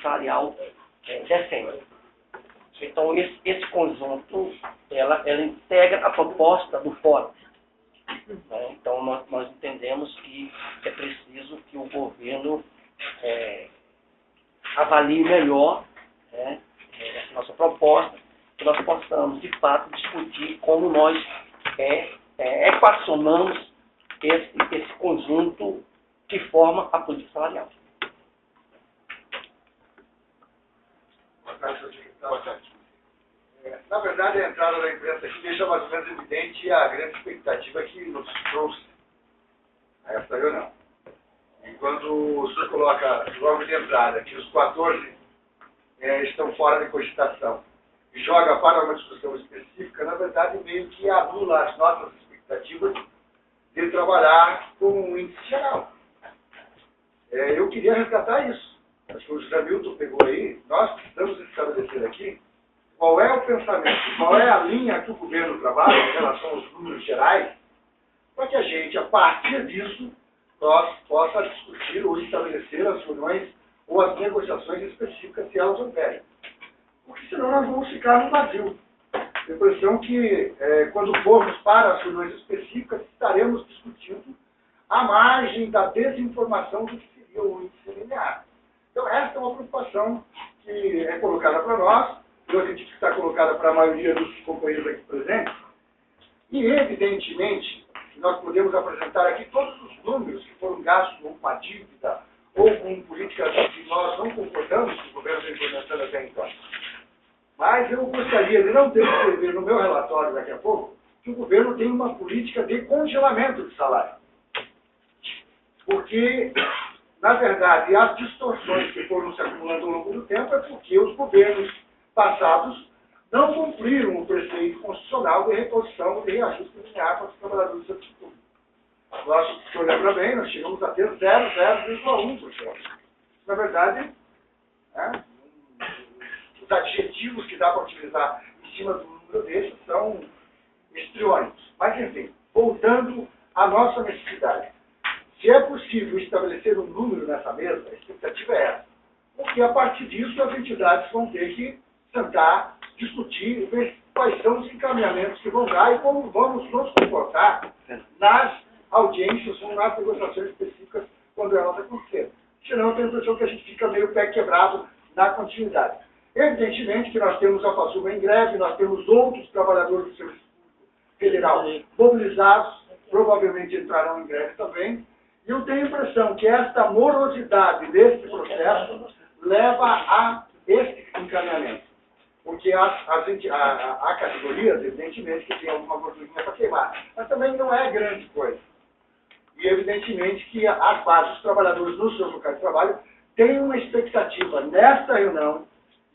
salarial decente. Então, esse conjunto, ela integra a proposta do fórum. Né? Então, nós entendemos que é preciso que o governo avalie melhor, né, essa nossa proposta, que nós possamos, de fato, discutir como nós equacionamos esse conjunto que forma a política salarial. Boa tarde, senhor secretário. Boa tarde. Na verdade, a entrada da imprensa aqui deixa mais ou menos evidente a grande expectativa que nos trouxe a esta reunião. E quando o senhor coloca logo de entrada que os 14 estão fora de cogitação e joga para uma discussão específica, na verdade, meio que anula as nossas expectativas de trabalhar com um índice geral. Eu queria resgatar isso. Acho que o José Milton pegou aí. Nós precisamos estabelecer aqui qual é o pensamento, qual é a linha que o governo trabalha em relação aos números gerais, para que a gente, a partir disso, nós possa discutir ou estabelecer as reuniões ou as negociações específicas, se elas houverem. Porque senão nós vamos ficar no vazio. A impressão que, quando formos para as reuniões específicas, estaremos discutindo a margem da desinformação do que seria o índice linear. Então, essa é uma preocupação que é colocada para nós, eu acredito que está colocada para a maioria dos companheiros aqui presentes, e, evidentemente, nós podemos apresentar aqui todos os números que foram gastos com uma dívida ou com políticas que nós não concordamos com o governo vem implementando até então. Mas eu gostaria de não ter que escrever no meu relatório daqui a pouco que o governo tem uma política de congelamento de salário. Porque, na verdade, as distorções que foram se acumulando ao longo do tempo é porque os governos passados não cumpriram o preceito constitucional de reposição e de reajuste linear para os trabalhadores do setor público. Nós, se o senhor lembra bem, nós chegamos a ter 0,1%. Na verdade, os adjetivos que dá para utilizar em cima do número desse são histriônicos. Mas, enfim, voltando à nossa necessidade. Se é possível estabelecer um número nessa mesa, a expectativa é essa. Porque, a partir disso, as entidades vão ter que sentar, discutir, ver quais são os encaminhamentos que vão dar e como vamos nos comportar nas audiências ou nas negociações específicas quando elas acontecerem. Senão, eu tenho a impressão que a gente fica meio pé quebrado na continuidade. Evidentemente que nós temos a FASUMA em greve, nós temos outros trabalhadores do Serviço Público Federal mobilizados, provavelmente entrarão em greve também, e eu tenho a impressão que esta morosidade desse processo leva a esse encaminhamento. Porque há categorias, evidentemente, que tem alguma gordurinha para queimar, mas também não é grande coisa. E, evidentemente, que as bases, os trabalhadores nos seus locais de trabalho, têm uma expectativa nesta reunião,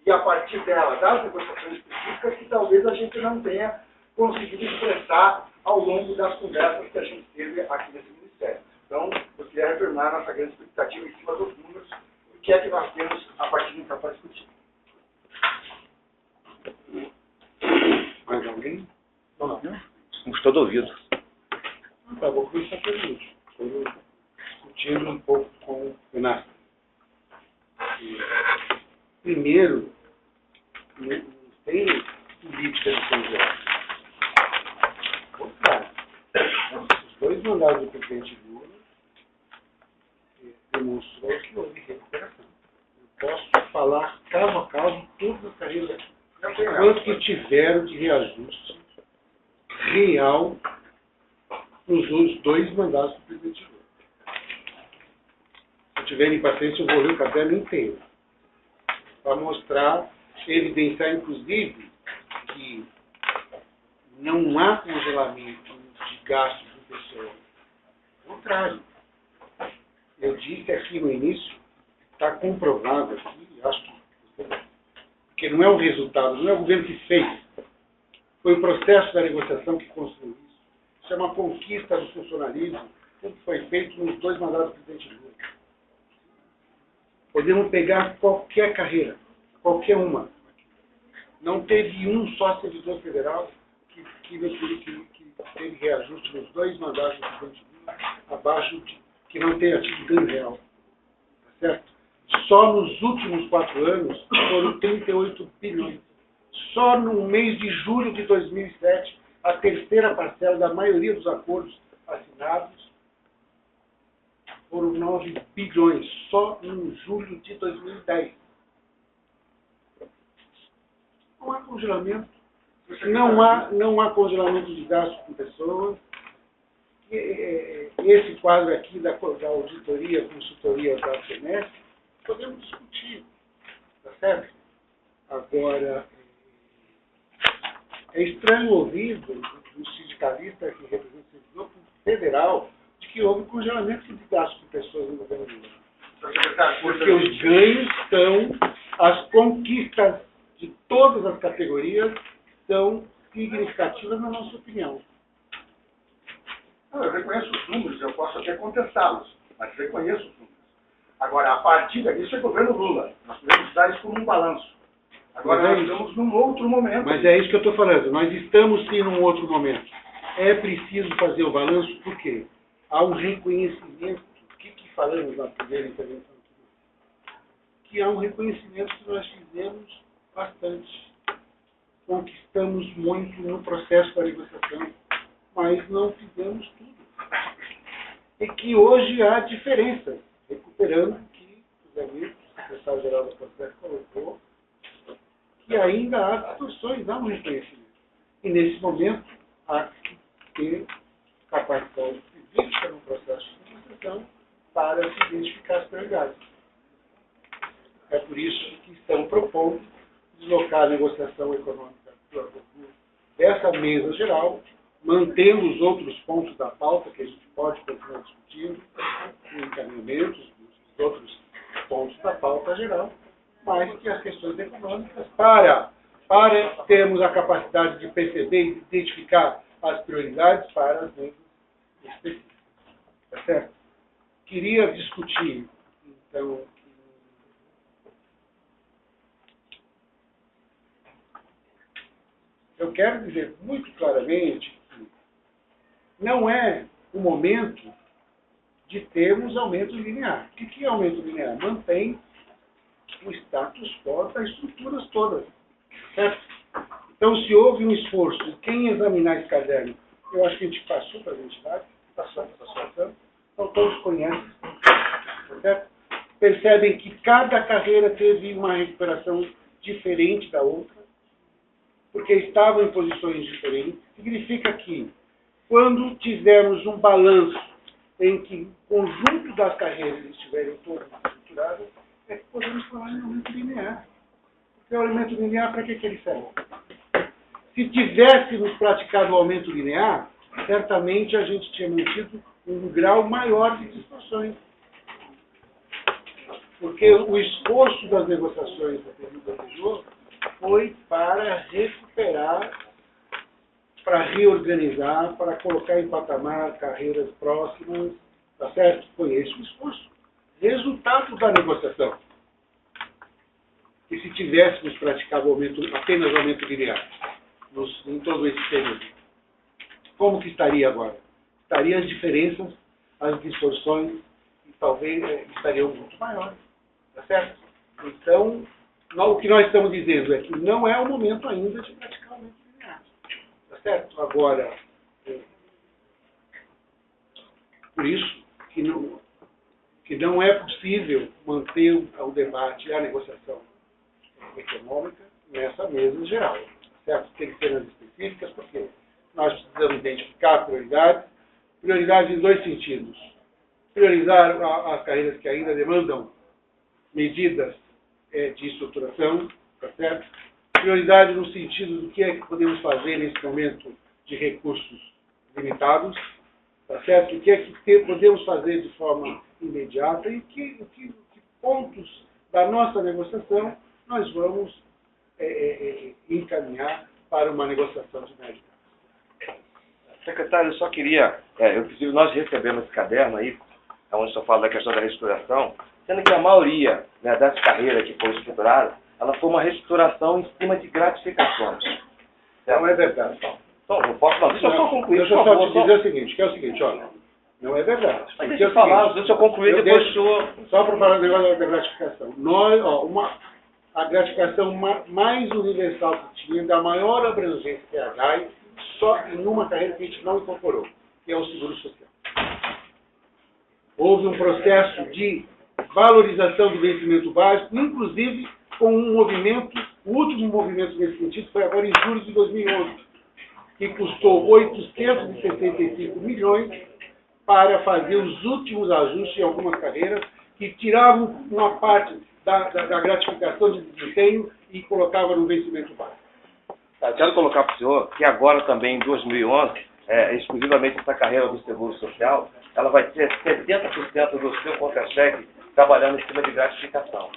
e a partir dela, das negociações específicas, que talvez a gente não tenha conseguido expressar ao longo das conversas que a gente teve aqui nesse Ministério. Então, eu queria reafirmar nossa grande expectativa em cima dos números, o que é que nós temos a partir de então para discutir. Mais alguém? Não. Estamos todo ouvido. Tá, vou começar pelo último. Estou discutindo um pouco com o Renato. Primeiro, tem políticas de congresso. Os dois mandados do presidente Lula demonstrou que houve recuperação. Eu posso falar caso a caso todas as carreiras aqui. Quanto que tiveram de reajuste real nos dois mandatos do presidente Lula. Se tiverem paciência, eu vou ler o caderno inteiro. Para mostrar, evidenciar, inclusive, que não há congelamento de gastos do pessoal. Ao contrário. Eu disse aqui no início, está comprovado aqui, acho que porque não é o resultado, não é o governo que fez. Foi o processo da negociação que construiu isso. Isso é uma conquista do funcionalismo, tudo foi feito nos dois mandatos do presidente Lula. Podemos pegar qualquer carreira, qualquer uma. Não teve um só servidor federal que teve reajuste nos dois mandatos do presidente Lula, abaixo de que não tenha tido ganho real. Tá certo? Só nos últimos 4 anos foram 38 bilhões. Só no mês de julho de 2007, a terceira parcela da maioria dos acordos assinados foram 9 bilhões, só em julho de 2010. Não há congelamento. Não há congelamento de gastos com pessoas. Esse quadro aqui da auditoria, consultoria da semestre, podemos discutir, tá certo? Agora, é estranho ouvir do sindicalista que representa o servidor federal de que houve congelamento de gastos com pessoas no governo. Porque os ganhos são, as conquistas de todas as categorias são significativas na nossa opinião. Não, eu reconheço os números, eu posso até contestá-los, mas reconheço os números. Agora, a partir daqui, isso é governo Lula. Nós podemos usar isso como um balanço. Agora, nós estamos num outro momento. Mas é isso que eu estou falando. Nós estamos, sim, num outro momento. É preciso fazer o balanço, porque há um reconhecimento. O que falamos na primeira intervenção? Que há um reconhecimento que nós fizemos bastante. Conquistamos muito no processo da negociação, mas não fizemos tudo. E que hoje há diferenças, recuperando o que os amigos, o secretário-geral da Conselho colocou, que ainda há distorções, há um reconhecimento. E nesse momento há que ter capacidade física no processo de negociação para se identificar as prioridades. É por isso que estão propondo deslocar a negociação econômica dessa mesa geral, mantendo os outros pontos da pauta que a gente pode continuar discutindo, os encaminhamentos dos outros pontos da pauta geral, mas que as questões econômicas, para termos a capacidade de perceber e identificar as prioridades para as mesas específicas. Tá certo? Queria discutir, então, eu quero dizer muito claramente que não é o momento de termos aumento linear. O que é aumento linear? Mantém o status quo das estruturas todas. Certo? Então, se houve um esforço, quem examinar esse caderno, eu acho que a gente passou para a identidade, então todos conhecem, certo? Percebem que cada carreira teve uma recuperação diferente da outra, porque estavam em posições diferentes. Significa que, quando tivermos um balanço em que o conjunto das carreiras estiverem todas estruturadas, é que podemos falar em aumento linear. Porque o aumento linear, para que ele serve? Se tivéssemos praticado o aumento linear, certamente a gente tinha mantido um grau maior de distorções. Porque o esforço das negociações do período anterior foi para recuperar, para reorganizar, para colocar em patamar carreiras próximas, tá certo? Foi esse o esforço. Resultado da negociação. E se tivéssemos praticado apenas aumento linear em todo esse período, como que estaria agora? Estariam as diferenças, as distorções, e talvez estariam muito maiores. Tá certo? Então, o que nós estamos dizendo é que não é o momento ainda de praticar aumento linear. Tá certo? Agora, por isso que não é possível manter o debate e a negociação econômica nessa mesa geral. Certo? Tem que ser nas específicas, porque nós precisamos identificar prioridades em dois sentidos. Priorizar as carreiras que ainda demandam medidas de estruturação, tá certo? Prioridade no sentido do que é que podemos fazer nesse momento de recursos limitados, tá certo? O que é que podemos fazer de forma imediata e que pontos da nossa negociação nós vamos encaminhar para uma negociação de médio prazo. Secretário, eu só queria, inclusive nós recebemos esse caderno aí, onde só fala da questão da reestruturação, sendo que a maioria, né, das carreiras que foram estruturadas, ela foi uma reestruturação em cima de gratificações. Não é verdade. Então, não posso não. Deixa eu só concluir, Deixa eu só te dizer o seguinte, olha, Não é verdade. Mas Porque deixa é eu o falar, seguinte, deixa eu concluir, eu depois deixo- o senhor... Só para falar do negócio da gratificação. Nós, a gratificação mais universal que tinha, da maior abrangência que é a GAI, só em uma carreira que a gente não incorporou, que é o seguro social. Houve um processo de valorização do vencimento básico, inclusive com um movimento, o último movimento nesse sentido foi agora em julho de 2011, que custou 865 milhões para fazer os últimos ajustes em algumas carreiras que tiravam uma parte da gratificação de desempenho e colocavam no vencimento básico. Eu quero colocar para o senhor que agora também, em 2011, exclusivamente essa carreira do Seguro Social, ela vai ter 70% do seu contra-cheque trabalhando em cima de gratificação.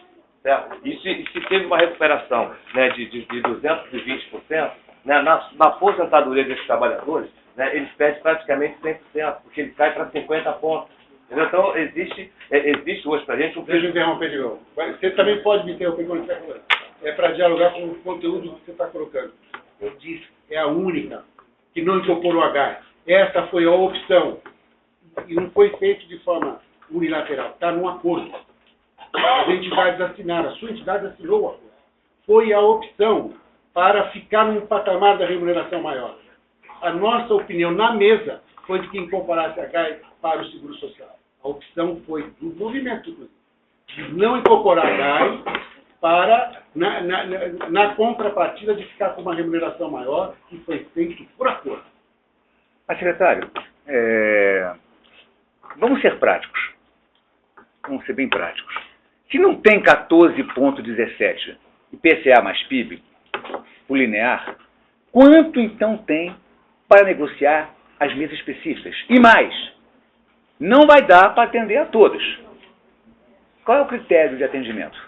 Certo? E se teve uma recuperação, né, de 220%, né, na aposentadoria desses trabalhadores, né, eles perdem praticamente 100%, porque ele cai para 50 pontos. Entendeu? Então, existe hoje para a gente um... Deixa eu interromper de novo. Você também pode me interromper quando você está falando. É para dialogar com o conteúdo que você está colocando. Eu disse, é a única que não incorporou a GAI. Essa foi a opção. E não foi feito de forma unilateral. Está num acordo. As entidades assinaram. A sua entidade assinou o acordo. Foi a opção para ficar num patamar da remuneração maior. A nossa opinião na mesa foi de que incorporasse a GAI para o Seguro Social. A opção foi do movimento, inclusive, de não incorporar a GAI para, na contrapartida de ficar com uma remuneração maior, que foi feito por acordo. Mas, secretário, vamos ser práticos. Vamos ser bem práticos. Se não tem 14,17 IPCA mais PIB, o linear, quanto então tem para negociar as mesas específicas? E mais, não vai dar para atender a todos. Qual é o critério de atendimento?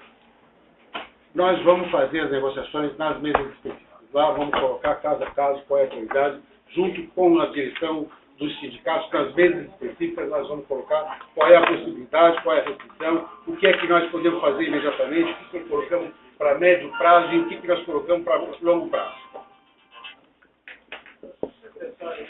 Nós vamos fazer as negociações nas mesas específicas. Lá vamos colocar caso a caso qual é a prioridade, junto com a direção dos sindicatos, nas mesas específicas nós vamos colocar qual é a possibilidade, qual é a restrição, o que é que nós podemos fazer imediatamente, o que nós colocamos para médio prazo e o que nós colocamos para longo prazo. Secretário,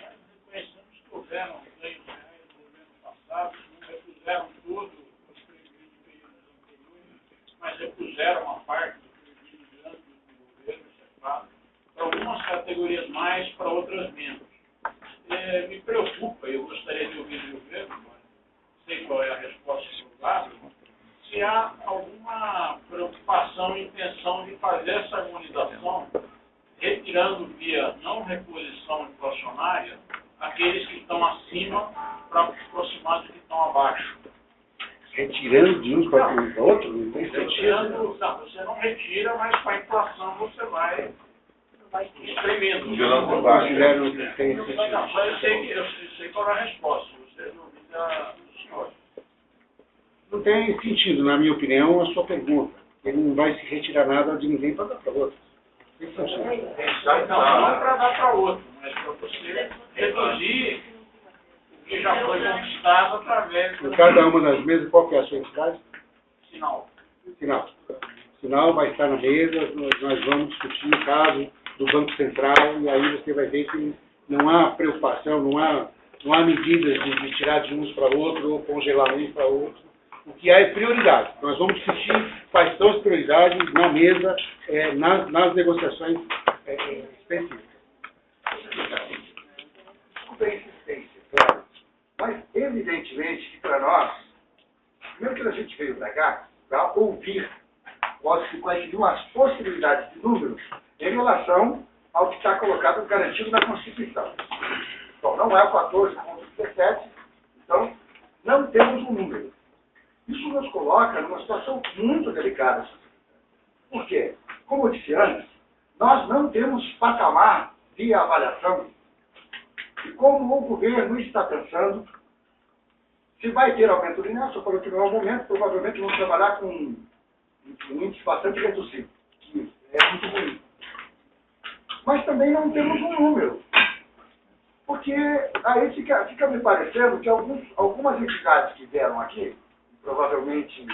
reconhecemos que houveram ganhos reais no governo passado, não repuseram todo os prejuízos de períodos anteriores, mas repuseram uma parte do prejuízo de antes do governo, isso é fato, para algumas categorias mais, para outras menos. Me preocupa, eu gostaria de ouvir do governo, não sei qual é a resposta provável, se há alguma preocupação e intenção de fazer essa harmonização, retirando via não reposição inflacionária aqueles que estão acima para aproximar dos que estão abaixo. Retirando de um para o outro? Não tem sentido. Retirando, não, você não retira, mas com a inflação você vai espremendo. Não consideram que tem Não, sentido. só eu sei qual é a resposta, você não ouviu do senhor. Não tem sentido, na minha opinião, a sua pergunta. Ele não vai se retirar nada de ninguém para dar para outro. Tem sentido. Não para dar para outro, mas para você reduzir o que já foi conquistado através Em do cada uma das mesas, qual que é a sua entidade? sinal. Sinal. Sinal vai estar na mesa, nós vamos discutir o caso do Banco Central, e aí você vai ver que não há preocupação, não há medidas de tirar de uns para outro ou congelar uns para outro. O que há é prioridade. Nós vamos discutir quais são as prioridades na mesa, nas negociações específicas. Desculpa a insistência, claro. Mas, evidentemente, que para nós, primeiro que a gente veio para cá, para ouvir quais seriam as possibilidades de números em relação ao que está colocado garantido na Constituição. Então, não é o 14,17, então, não temos um número. Isso nos coloca numa situação muito delicada. Por quê? Como eu disse antes, nós não temos patamar de avaliação e como o governo está pensando, se vai ter aumento linear, só falou que não é o momento, provavelmente vamos trabalhar com um índice bastante reduzido, que é muito ruim. Mas também não temos um número. Porque aí fica me parecendo que algumas entidades que vieram aqui, provavelmente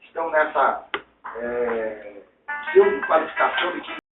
estão nessa pseudo-qualificação de que